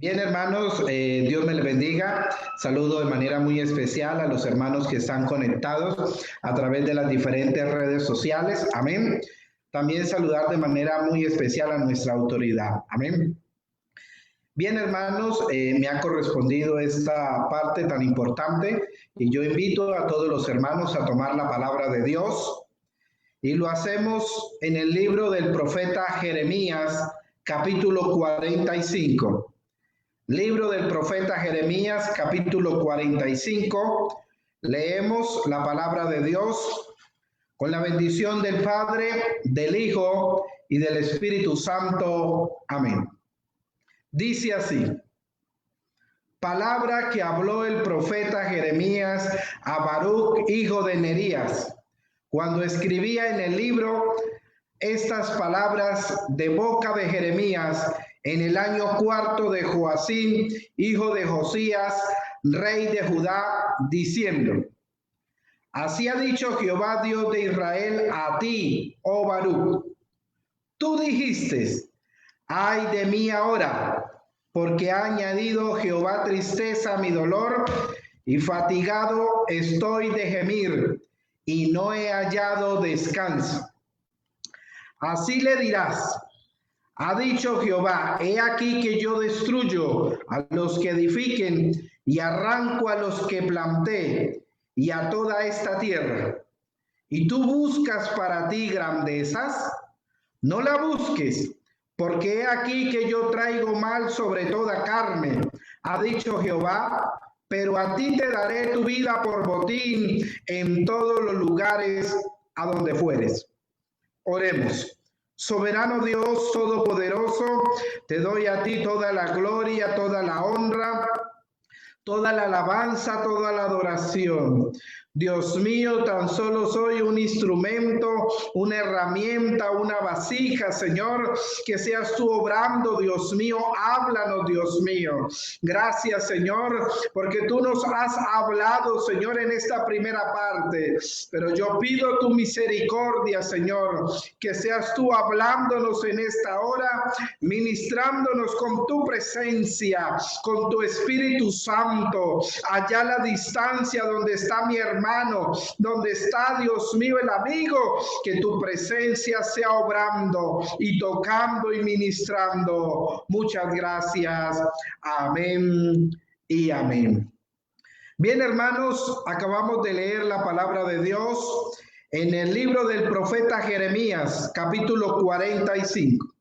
Bien, hermanos, Dios me les bendiga. Saludo de manera muy especial a los hermanos que están conectados a través de las diferentes redes sociales. Amén. También saludar de manera muy especial a nuestra autoridad. Amén. Bien, hermanos, me ha correspondido esta parte tan importante y yo invito a todos los hermanos a tomar la palabra de Dios y lo hacemos en el libro del profeta Jeremías, capítulo 45. Libro del profeta Jeremías, capítulo 45. Leemos la palabra de Dios con la bendición del Padre, del Hijo y del Espíritu Santo. Amén. Dice así: palabra que habló el profeta Jeremías a Baruch, hijo de Nerías, cuando escribía en el libro estas palabras de boca de Jeremías en el año cuarto de Joacim, hijo de Josías, rey de Judá, diciendo: así ha dicho Jehová Dios de Israel a ti, oh Baruch. Tú dijiste: ay de mí ahora, porque ha añadido Jehová tristeza a mi dolor, y fatigado estoy de gemir, y no he hallado descanso. Así le dirás: ha dicho Jehová, he aquí que yo destruyo a los que edifiquen y arranco a los que planté y a toda esta tierra. ¿Y tú buscas para ti grandezas? No la busques, porque he aquí que yo traigo mal sobre toda carne, ha dicho Jehová, pero a ti te daré tu vida por botín en todos los lugares a donde fueres. Oremos. Soberano Dios Todopoderoso, te doy a ti toda la gloria, toda la honra, toda la alabanza, toda la adoración. Dios mío, tan solo soy un instrumento, una herramienta, una vasija, Señor, que seas tú obrando, Dios mío, háblanos, Dios mío. Gracias, Señor, porque tú nos has hablado, Señor, en esta primera parte, pero yo pido tu misericordia, Señor, que seas tú hablándonos en esta hora, ministrándonos con tu presencia, con tu Espíritu Santo, allá a la distancia donde está mi hermano, donde está, Dios mío, el amigo, que tu presencia sea obrando y tocando y ministrando. Muchas gracias. Amén y amén. Bien, hermanos, acabamos de leer la palabra de Dios en el libro del profeta Jeremías, capítulo 45.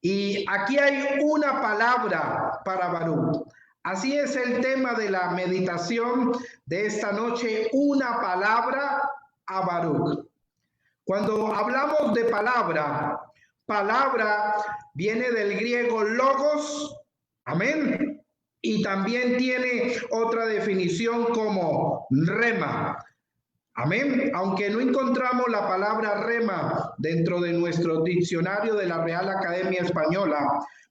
Y aquí hay una palabra para Baruch. Así es el tema de la meditación de esta noche, una palabra a Baruch. Cuando hablamos de palabra, palabra viene del griego logos, amén, y también tiene otra definición como rema. Amén. Aunque no encontramos la palabra rema dentro de nuestro diccionario de la Real Academia Española,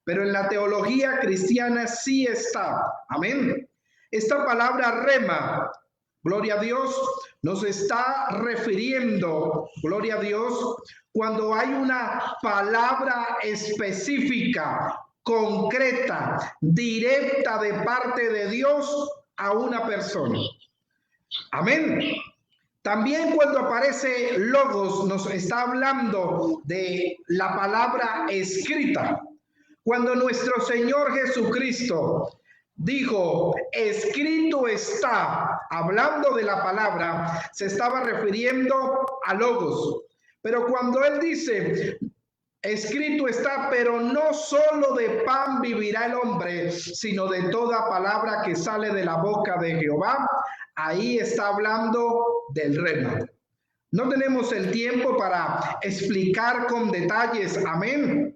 pero en la teología cristiana sí está. Amén. Esta palabra rema, gloria a Dios, nos está refiriendo, gloria a Dios, cuando hay una palabra específica, concreta, directa de parte de Dios a una persona. Amén. También cuando aparece logos nos está hablando de la palabra escrita. Cuando nuestro Señor Jesucristo dijo, escrito está, hablando de la palabra, se estaba refiriendo a logos. Pero cuando Él dice, escrito está, pero no solo de pan vivirá el hombre, sino de toda palabra que sale de la boca de Jehová, ahí está hablando del rema. No tenemos el tiempo para explicar con detalles, amén,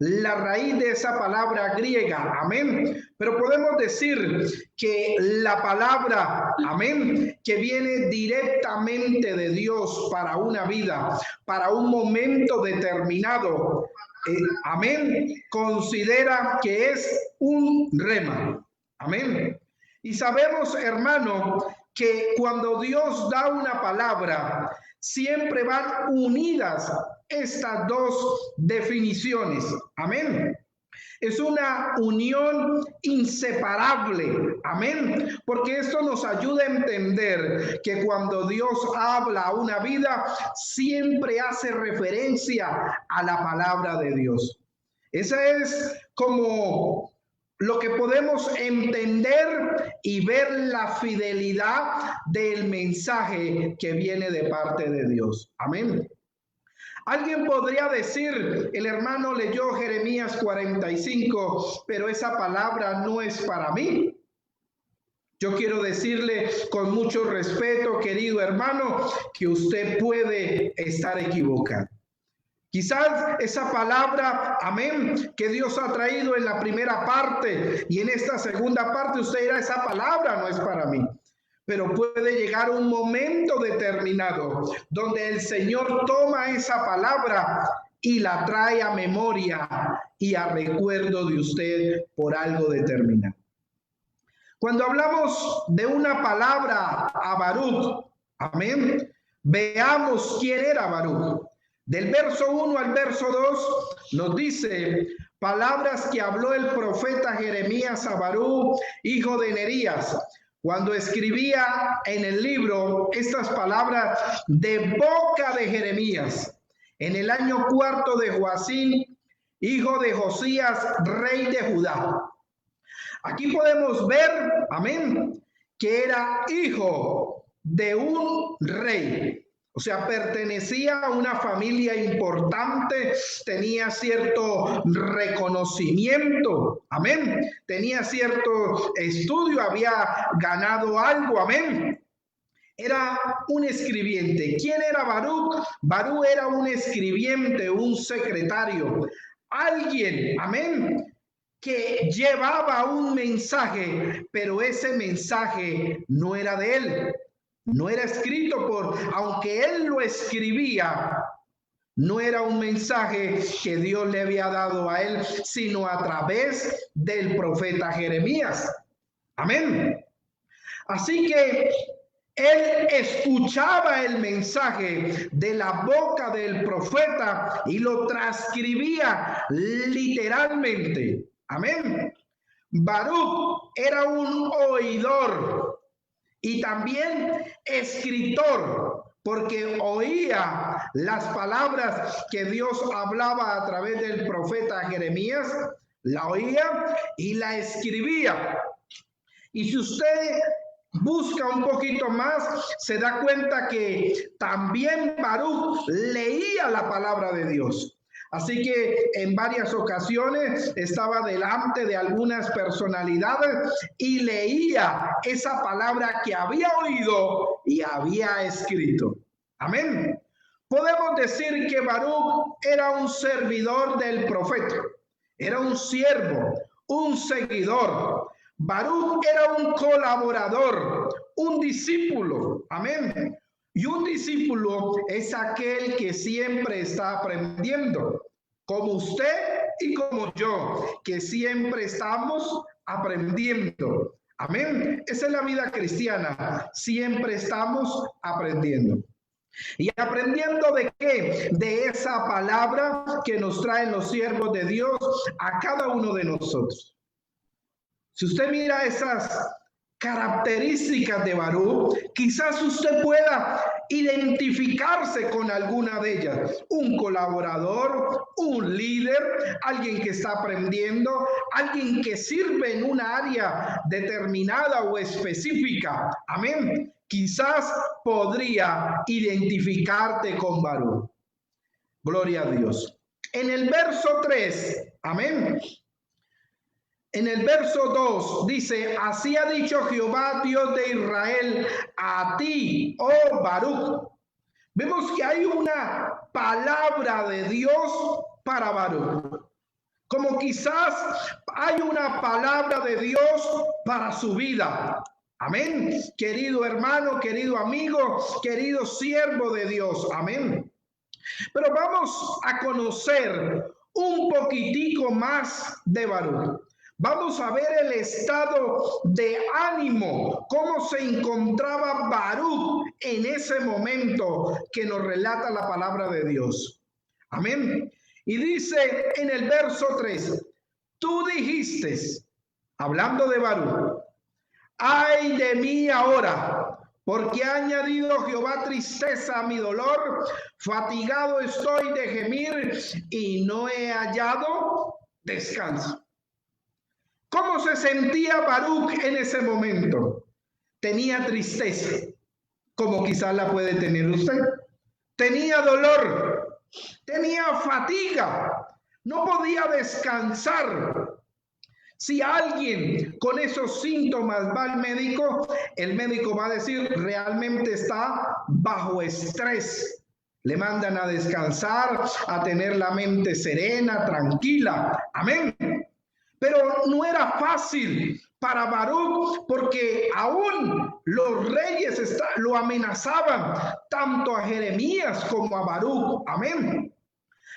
la raíz de esa palabra griega, amén, pero podemos decir que la palabra, amén, que viene directamente de Dios para una vida, para un momento determinado, amén, considera que es un rema, amén. Y sabemos, hermano, que cuando Dios da una palabra, siempre van unidas estas dos definiciones. Amén. es una unión inseparable. Amén. Porque esto nos ayuda a entender que cuando Dios habla a una vida, siempre hace referencia a la palabra de Dios. Esa es como lo que podemos entender y ver la fidelidad del mensaje que viene de parte de Dios. Amén. Alguien podría decir, el hermano leyó Jeremías 45, pero esa palabra no es para mí. Yo quiero decirle con mucho respeto, querido hermano, que usted puede estar equivocado. Quizás esa palabra, amén, que Dios ha traído en la primera parte y en esta segunda parte usted dirá, esa palabra no es para mí. Pero puede llegar un momento determinado donde el Señor toma esa palabra y la trae a memoria y a recuerdo de usted por algo determinado. Cuando hablamos de una palabra a Baruch, amén, veamos quién era Baruch. Del verso 1 al verso 2 nos dice palabras que habló el profeta Jeremías a Baruch, hijo de Nerías, cuando escribía en el libro estas palabras de boca de Jeremías, en el año 4 de Joacim, hijo de Josías, rey de Judá. Aquí podemos ver, amén, que era hijo de un rey. O sea, pertenecía a una familia importante, tenía cierto reconocimiento, amén. Tenía cierto estudio, había ganado algo, amén. Era un escribiente. ¿Quién era Baruch? Baruch era un escribiente, un secretario, alguien, amén, que llevaba un mensaje, pero ese mensaje no era de él. No era escrito aunque él lo escribía, no era un mensaje que Dios le había dado a él, sino a través del profeta Jeremías. Amén. Así que él escuchaba el mensaje de la boca del profeta y lo transcribía literalmente. Amén. Baruch era un oidor y también escritor, porque oía las palabras que Dios hablaba a través del profeta Jeremías, la oía y la escribía. Y si usted busca un poquito más, se da cuenta que también Baruch leía la palabra de Dios. Así que en varias ocasiones estaba delante de algunas personalidades y leía esa palabra que había oído y había escrito. Amén. Podemos decir que Baruch era un servidor del profeta, era un siervo, un seguidor. Baruch era un colaborador, un discípulo. Amén. Y un discípulo es aquel que siempre está aprendiendo, como usted y como yo, que siempre estamos aprendiendo. Amén. Esa es la vida cristiana. Siempre estamos aprendiendo. ¿Y aprendiendo de qué? De esa palabra que nos traen los siervos de Dios a cada uno de nosotros. Si usted mira esas características de Baruch, quizás usted pueda identificarse con alguna de ellas. Un colaborador, un líder, alguien que está aprendiendo, alguien que sirve en una área determinada o específica. Amén. Quizás podría identificarte con Baruch. Gloria a Dios. En el verso 3, amén. En el verso 2 dice, así ha dicho Jehová, Dios de Israel, a ti, oh Baruch. Vemos que hay una palabra de Dios para Baruch. Como quizás hay una palabra de Dios para su vida. Amén. Querido hermano, querido amigo, querido siervo de Dios. Amén. Pero vamos a conocer un poquitico más de Baruch. Vamos a ver el estado de ánimo, cómo se encontraba Baruch en ese momento que nos relata la palabra de Dios. Amén. Y dice en el verso 3, tú dijiste, hablando de Baruc, ay de mí ahora, porque ha añadido Jehová tristeza a mi dolor, fatigado estoy de gemir y no he hallado descanso. ¿Cómo se sentía Baruc en ese momento? Tenía tristeza, como quizás la puede tener usted. Tenía dolor, tenía fatiga, no podía descansar. Si alguien con esos síntomas va al médico, el médico va a decir realmente está bajo estrés. Le mandan a descansar, a tener la mente serena, tranquila. Amén. Pero no era fácil para Baruc porque aún los reyes lo amenazaban, tanto a Jeremías como a Baruc. Amén.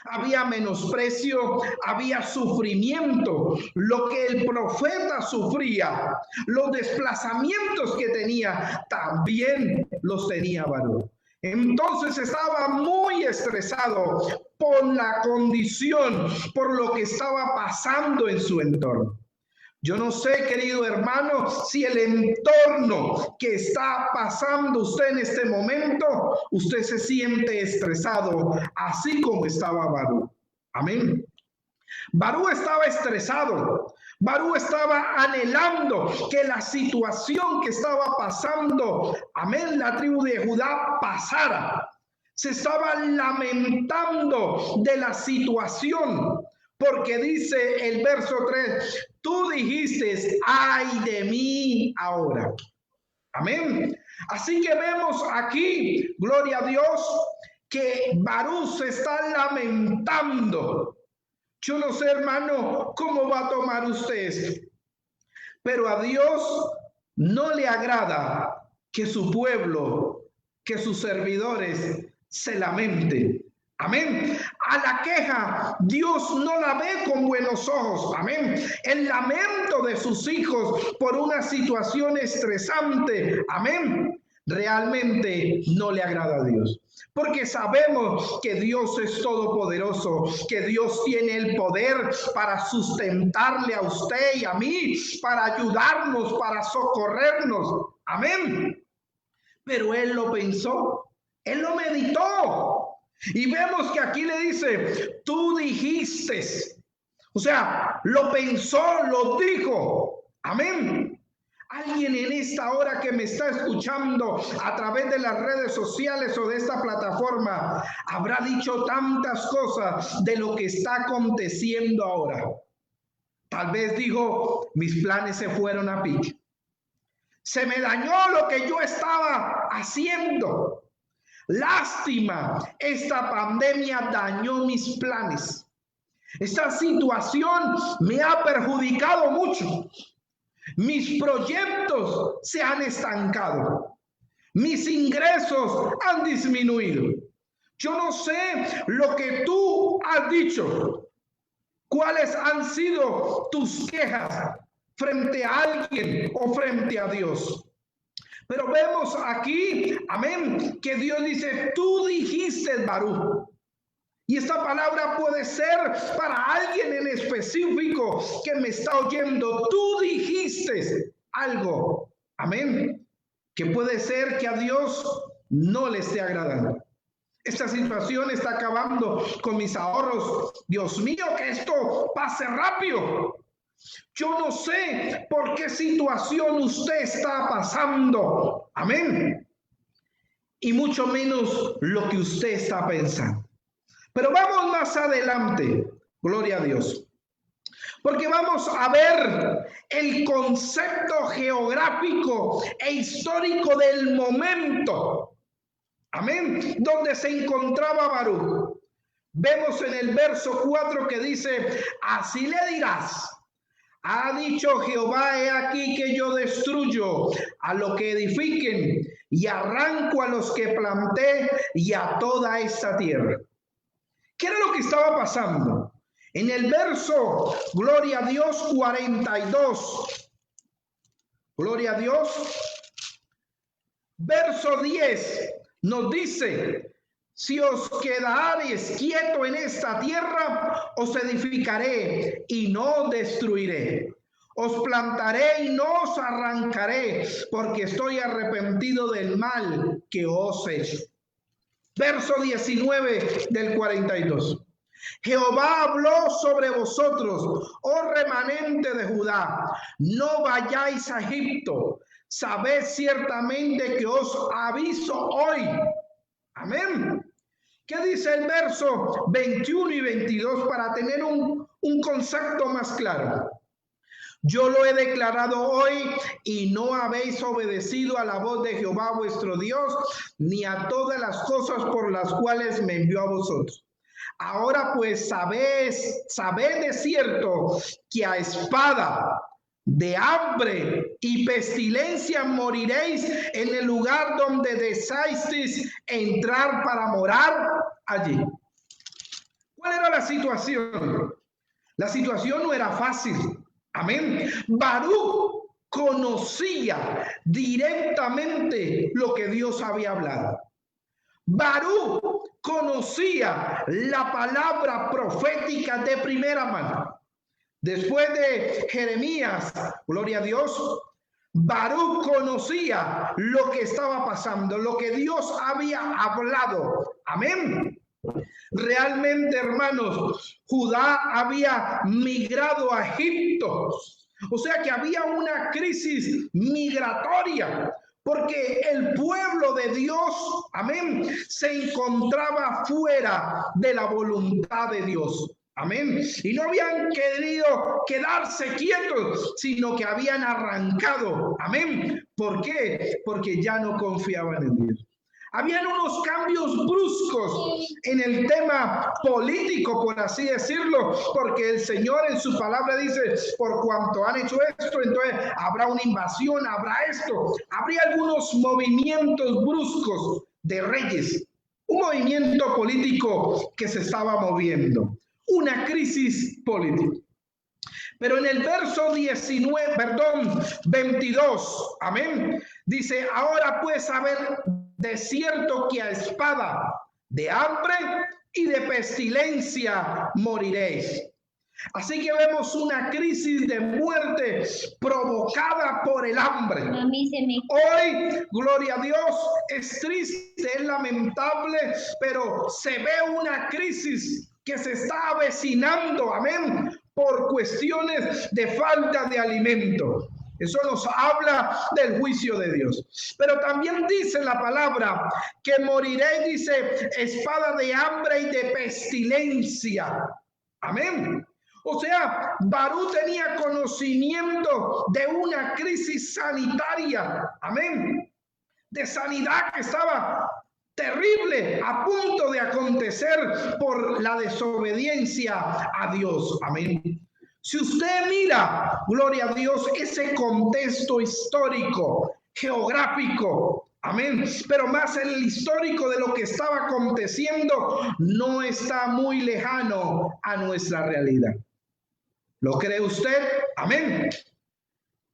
Había menosprecio, había sufrimiento, lo que el profeta sufría, los desplazamientos que tenía, también los tenía Baruc. Entonces estaba muy estresado por la condición, por lo que estaba pasando en su entorno. Yo no sé, querido hermano, si el entorno que está pasando usted en este momento, usted se siente estresado, así como estaba Baruc. Amén. Baruc estaba estresado. Baruc estaba anhelando que la situación que estaba pasando, amén, la tribu de Judá pasara. Se estaba lamentando de la situación. Porque dice el verso 3, tú dijiste, ay de mí ahora. Amén. Así que vemos aquí, gloria a Dios, que Baruc se está lamentando. Yo no sé, hermano, cómo va a tomar usted esto. Pero a Dios no le agrada que su pueblo, que sus servidores se lamenten. Amén. A la queja Dios no la ve con buenos ojos. Amén. El lamento de sus hijos por una situación estresante. Amén. Realmente no le agrada a Dios. Porque sabemos que Dios es todopoderoso, que Dios tiene el poder para sustentarle a usted y a mí, para ayudarnos, para socorrernos. Amén. Pero él lo pensó, él lo meditó. Y vemos que aquí le dice, tú dijiste. O sea, lo pensó, lo dijo. Amén. Alguien en esta hora que me está escuchando a través de las redes sociales o de esta plataforma habrá dicho tantas cosas de lo que está aconteciendo ahora. Tal vez dijo, mis planes se fueron a pique. Se me dañó lo que yo estaba haciendo. Lástima, esta pandemia dañó mis planes. Esta situación me ha perjudicado mucho. Mis proyectos se han estancado. Mis ingresos han disminuido. Yo no sé lo que tú has dicho. ¿Cuáles han sido tus quejas frente a alguien o frente a Dios? Pero vemos aquí, amén, que Dios dice, tú dijiste, Baruc. Y esta palabra puede ser para alguien en específico que me está oyendo. Tú dijiste algo, amén, que puede ser que a Dios no le esté agradando. Esta situación está acabando con mis ahorros. Dios mío, que esto pase rápido. Yo no sé por qué situación usted está pasando. Amén. Y mucho menos lo que usted está pensando. Pero vamos más adelante. Gloria a Dios. Porque vamos a ver el concepto geográfico e histórico del momento. Amén. Donde se encontraba Baruc. Vemos en el verso 4 que dice, así le dirás. Ha dicho Jehová, he aquí que yo destruyo a lo que edifiquen y arranco a los que planté y a toda esta tierra. ¿Qué era lo que estaba pasando? En el verso, gloria a Dios, 42. Gloria a Dios. Verso 10 nos dice, Si os quedareis quieto en esta tierra, os edificaré y no destruiré. Os plantaré y no os arrancaré, porque estoy arrepentido del mal que os he hecho. Verso 19 del 42. Jehová habló sobre vosotros, oh remanente de Judá, no vayáis a Egipto, sabed ciertamente que os aviso hoy. Amén. ¿Qué dice el verso 21 y 22 para tener un concepto más claro? Yo lo he declarado hoy y no habéis obedecido a la voz de Jehová vuestro Dios, ni a todas las cosas por las cuales me envió a vosotros. Ahora pues sabed de cierto que a espada, de hambre y pestilencia moriréis en el lugar donde deseasteis entrar para morar allí. ¿Cuál era la situación? La situación no era fácil. Amén. Baruch conocía directamente lo que Dios había hablado. Baruch conocía la palabra profética de primera mano. Después de Jeremías, gloria a Dios, Baruch conocía lo que estaba pasando, lo que Dios había hablado. Amén. Realmente, hermanos, Judá había migrado a Egipto. O sea que había una crisis migratoria, porque el pueblo de Dios, amén, se encontraba fuera de la voluntad de Dios. Amén. Y no habían querido quedarse quietos, sino que habían arrancado. Amén. ¿Por qué? Porque ya no confiaban en Dios. Habían unos cambios bruscos en el tema político, por así decirlo, porque el Señor en su palabra dice, por cuanto han hecho esto, entonces habrá una invasión, habrá esto. Habría algunos movimientos bruscos de reyes, un movimiento político que se estaba moviendo, una crisis política. Pero en el verso 22, amén, dice, ahora pues saber de cierto que a espada, de hambre y de pestilencia moriréis. Así que vemos una crisis de muerte provocada por el hambre. Hoy, gloria a Dios, es triste, es lamentable, pero se ve una crisis que se está avecinando, amén, por cuestiones de falta de alimento. Eso nos habla del juicio de Dios. Pero también dice la palabra que moriréis, dice, espada de hambre y de pestilencia. Amén. O sea, Baruch tenía conocimiento de una crisis sanitaria. Amén. De sanidad que estaba terrible, a punto de acontecer por la desobediencia a Dios. Amén. Si usted mira, gloria a Dios, ese contexto histórico, geográfico, amén, pero más el histórico de lo que estaba aconteciendo, no está muy lejano a nuestra realidad. ¿Lo cree usted? Amén.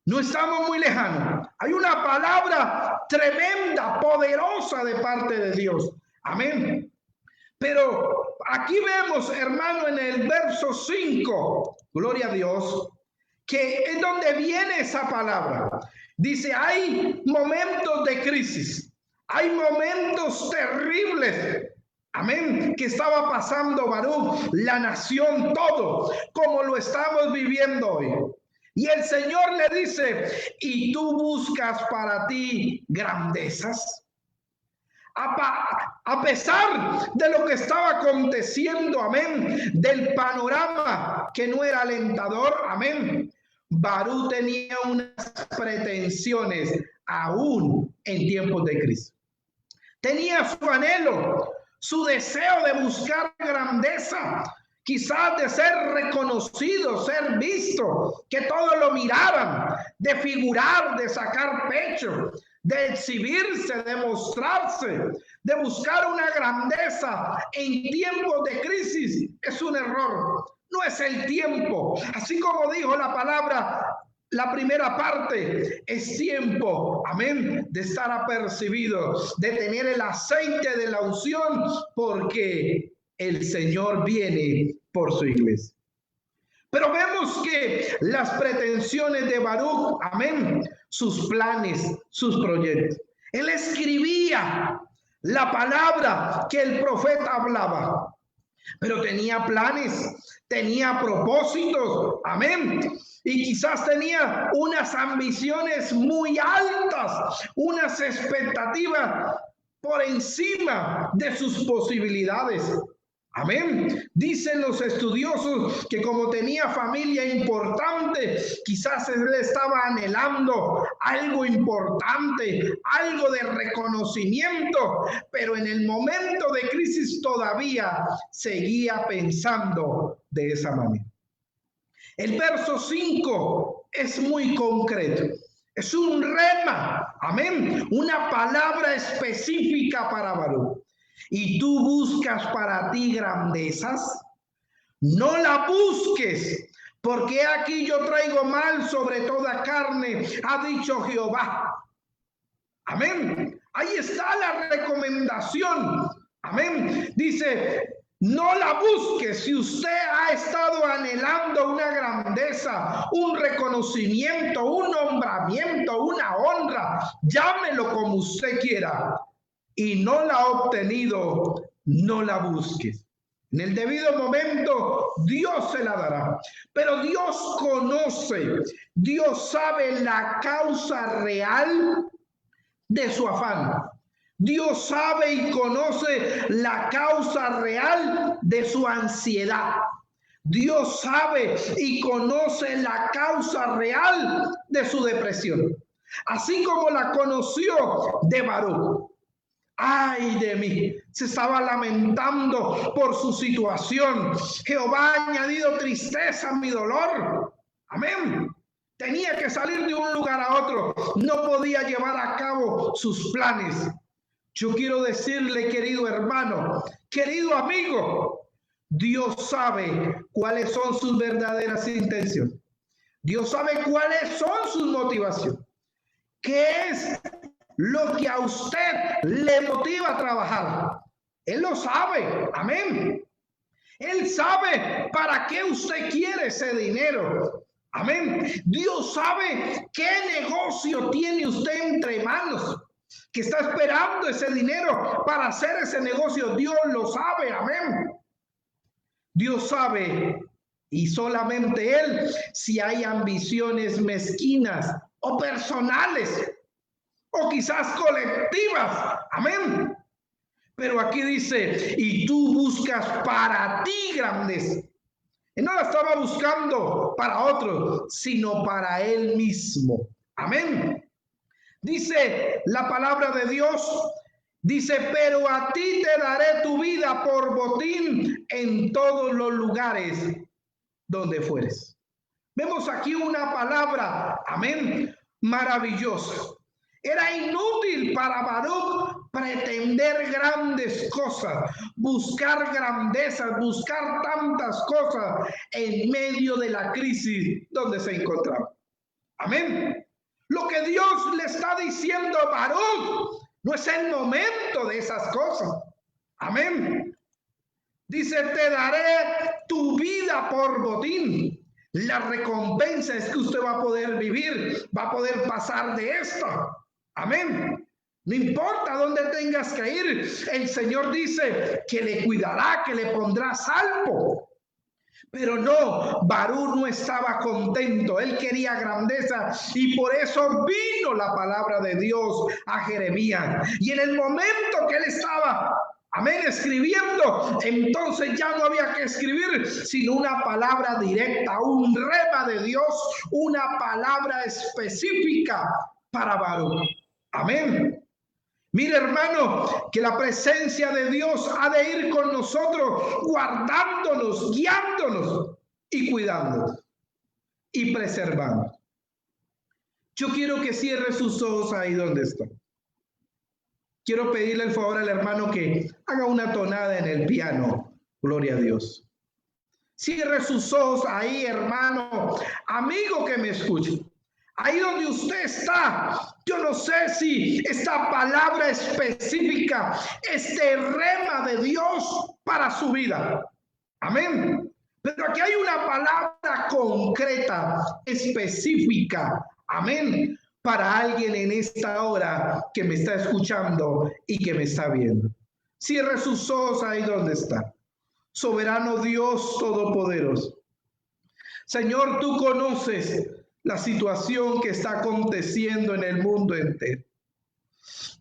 No estamos muy lejanos. Hay una palabra tremenda, poderosa de parte de Dios. Amén. Pero aquí vemos, hermano, en el verso 5, gloria a Dios, que es donde viene esa palabra. Dice, hay momentos de crisis, hay momentos terribles. Amén, que estaba pasando Baruch, la nación, todo, como lo estamos viviendo hoy. Y el Señor le dice, ¿y tú buscas para ti grandezas? A pesar de lo que estaba aconteciendo, amén, del panorama que no era alentador, amén, Baruch tenía unas pretensiones aún en tiempos de crisis. Tenía su anhelo, su deseo de buscar grandeza, quizás de ser reconocido, ser visto, que todos lo miraran, de figurar, de sacar pecho, de exhibirse, de mostrarse, de buscar una grandeza en tiempos de crisis. Es un error, no es el tiempo. Así como dijo la palabra, La primera parte es tiempo, amén, de estar apercibido, de tener el aceite de la unción, porque el Señor viene por su iglesia. Pero vemos que las pretensiones de Baruch, amén, sus planes, sus proyectos. Él escribía la palabra que el profeta hablaba, pero tenía planes, tenía propósitos, amén. Y quizás tenía unas ambiciones muy altas, unas expectativas por encima de sus posibilidades. Amén. Dicen los estudiosos que como tenía familia importante, quizás él estaba anhelando algo importante, algo de reconocimiento, pero en el momento de crisis todavía seguía pensando de esa manera. El verso 5 es muy concreto. Es un rema, amén, una palabra específica para Baruch. Y tú buscas para ti grandezas, no la busques, porque aquí yo traigo mal sobre toda carne, ha dicho Jehová. Amén. Ahí está la recomendación. Amén. Dice, no la busque. Si usted ha estado anhelando una grandeza, un reconocimiento, un nombramiento, una honra, llámelo como usted quiera, y no la ha obtenido, no la busques. En el debido momento, Dios se la dará. Pero Dios conoce, Dios sabe la causa real de su afán. Dios sabe y conoce la causa real de su ansiedad. Dios sabe y conoce la causa real de su depresión. Así como la conoció de Baruch. Ay de mí, se estaba lamentando por su situación. Jehová ha añadido tristeza a mi dolor. Amén. Tenía que salir de un lugar a otro. No podía llevar a cabo sus planes. Yo quiero decirle, querido hermano, querido amigo, Dios sabe cuáles son sus verdaderas intenciones. Dios sabe cuáles son sus motivaciones. ¿Qué es lo que a usted le motiva a trabajar? Él lo sabe. Amén. Él sabe para qué usted quiere ese dinero. Amén. Dios sabe qué negocio tiene usted entre manos, que está esperando ese dinero para hacer ese negocio. Dios lo sabe. Amén. Dios sabe, y solamente Él, si hay ambiciones mezquinas o personales o quizás colectivas. Amén. Pero aquí dice, y tú buscas para ti grandeza. Y no la estaba buscando para otros, sino para él mismo. Amén. Dice la palabra de Dios, dice, pero a ti te daré tu vida por botín en todos los lugares donde fueres. Vemos aquí una palabra, amén, maravillosa. Era inútil para Baruch pretender grandes cosas, buscar grandezas, buscar tantas cosas en medio de la crisis donde se encontraba. Amén. Lo que Dios le está diciendo a Baruch no es el momento de esas cosas. Amén. Dice, te daré tu vida por botín. La recompensa es que usted va a poder vivir, va a poder pasar de esto. Amén. No importa dónde tengas que ir, el Señor dice que le cuidará, que le pondrá salvo. Pero no, Baruch no estaba contento, él quería grandeza y por eso vino la palabra de Dios a Jeremías. Y en el momento que él estaba, amén, escribiendo, entonces ya no había que escribir sino una palabra directa, un rema de Dios, una palabra específica para Baruch. Amén. Mire, hermano, que la presencia de Dios ha de ir con nosotros, guardándonos, guiándonos y cuidándonos y preservando. Yo quiero que cierre sus ojos ahí donde está. Quiero pedirle el favor al hermano que haga una tonada en el piano. Gloria a Dios. Cierre sus ojos ahí, hermano, amigo que me escuche. Ahí donde usted está, yo no sé si esta palabra específica, este rema de Dios para su vida. Amén. Pero aquí hay una palabra concreta, específica. Amén. Para alguien en esta hora que me está escuchando y que me está viendo. Cierre sus ojos ahí donde está. Soberano Dios Todopoderoso. Señor, tú conoces la situación que está aconteciendo en el mundo entero.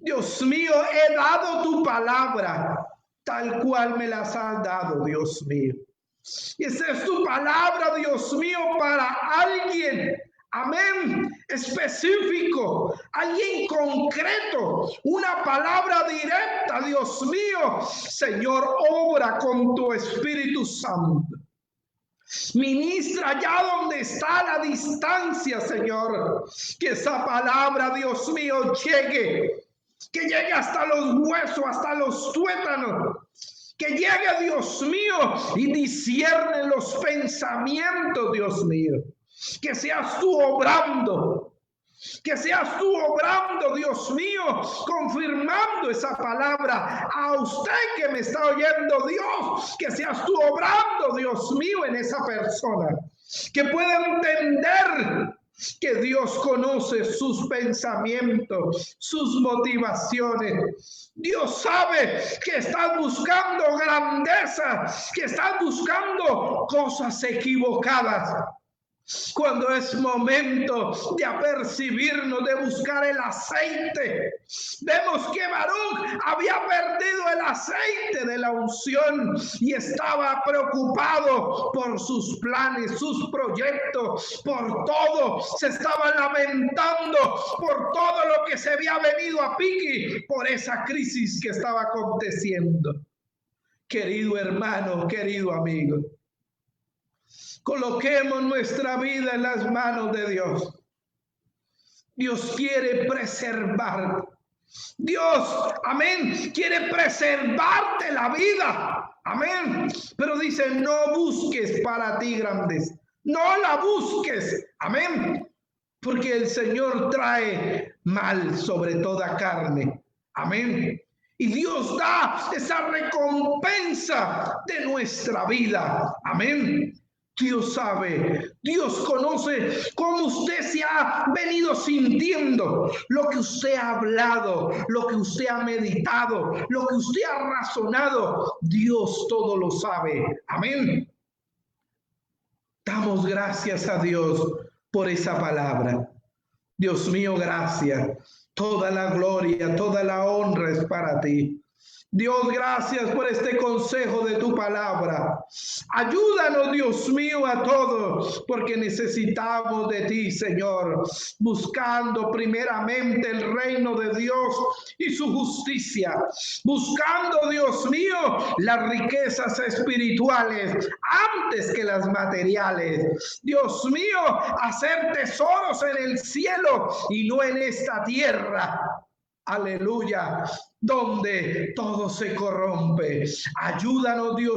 Dios mío, he dado tu palabra tal cual me las has dado, Dios mío. Y esa es tu palabra, Dios mío, para alguien, amén, específico, alguien concreto, una palabra directa, Dios mío. Señor, obra con tu Espíritu Santo. Ministra allá donde está la distancia, Señor. Que esa palabra, Dios mío, llegue. Que llegue hasta los huesos, hasta los tuétanos. Que llegue, Dios mío, y discierne los pensamientos, Dios mío. Que seas tú obrando. Que seas tú obrando, Dios mío, confirmando esa palabra a usted que me está oyendo, Dios. Que seas tú obrando, Dios mío, en esa persona. Que pueda entender que Dios conoce sus pensamientos, sus motivaciones. Dios sabe que estás buscando grandeza, que estás buscando cosas equivocadas. Cuando es momento de apercibirnos, de buscar el aceite. Vemos que Baruch había perdido el aceite de la unción y estaba preocupado por sus planes, sus proyectos, por todo. Se estaba lamentando por todo lo que se había venido a pique, por esa crisis que estaba aconteciendo. Querido hermano, querido amigo, coloquemos nuestra vida en las manos de Dios. Dios quiere preservar. Dios, amén, quiere preservarte la vida. Amén. Pero dice, no busques para ti grandeza. No la busques. Amén. Porque el Señor trae mal sobre toda carne. Amén. Y Dios da esa recompensa de nuestra vida. Amén. Dios sabe, Dios conoce cómo usted se ha venido sintiendo, lo que usted ha hablado, lo que usted ha meditado, lo que usted ha razonado. Dios todo lo sabe. Amén. Damos gracias a Dios por esa palabra. Dios mío, gracias. Toda la gloria, toda la honra es para ti. Dios, gracias por este consejo de tu palabra. Ayúdanos, Dios mío, a todos, porque necesitamos de ti, Señor, buscando primeramente el reino de Dios y su justicia, buscando, Dios mío, las riquezas espirituales antes que las materiales. Dios mío, hacer tesoros en el cielo y no en esta tierra. Aleluya, donde todo se corrompe. Ayúdanos, Dios